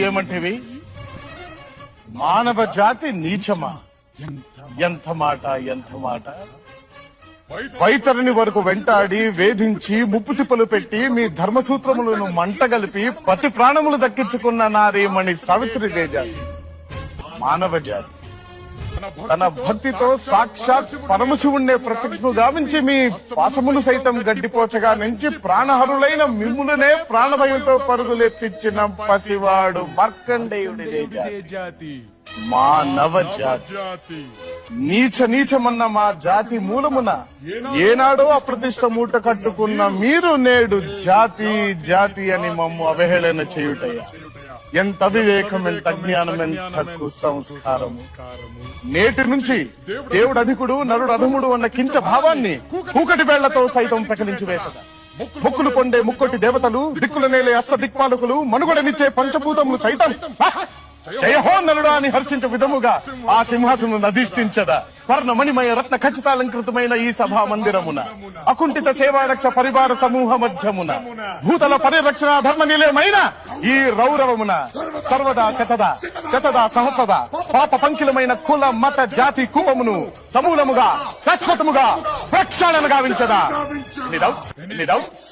ఏమంటివి మానవ జాతి నీచమా? ఎంత మాట! వైతరిని వరకు వెంటాడి వేధించి ముప్పు తిప్పలు పెట్టి మీ ధర్మసూత్రములను మంటగలిపి పతి ప్రాణములు దక్కించుకున్న నారీమణి సావిత్రి జాతి మానవ జాతి తన భక్తితో సాక్షాత్ పరమశివుణ్ణే ప్రత్యక్షము గావించి మీ పాసములు సైతం గడ్డిపోచగా నుంచి ప్రాణహరులైన మిమ్ములనే ప్రాణభయంతో పరుగులెత్తించిన పసివాడు మార్కండేయుడిదే జాతి మానవ జాతి. నీచమన్న మా జాతి మూలమున ఏనాడో అప్రతిష్ట మూట కట్టుకున్న మీరు నేడు జాతి అని మమ్ము అవహేళన చేయుటయ్యా. ఎంత అవివేకం, ఎంత అజ్ఞానం, ఎంత కుసంస్కారము. నేటి నుంచి దేవుడు అధికుడు నరుడు అధముడు అన్న కించ భావాన్ని కూకటి వేళ్లతో సైతం ప్రకటించి వేసదా. ముక్కులు పొందే ముక్కొటి దేవతలు, దిక్కుల నేలే అష్ట దిక్పాలకులు, మనుగడనిచ్చే పంచభూతములు సైతం జయహో నలుడా అని హర్షించే విధముగా ఆ సింహాసనం అధిష్ఠించదా. స్వర్ణమణిమయ రత్న ఖచ్చితాలంకృతమైన ఈ సభా మందిరమున అకుంఠిత సేవారక్ష పరివార సమూహ మధ్యమున భూతల పరిరక్షణ ధర్మ నిలయమైన ఈ రౌరవమున సర్వదా శతదా సహస్రదా పాప పంకిలమైన కుల మత జాతి కూపమును సమూలముగా శాశ్వతముగా ప్రక్షాళన గావించదా. ఎన్ని డౌట్స్?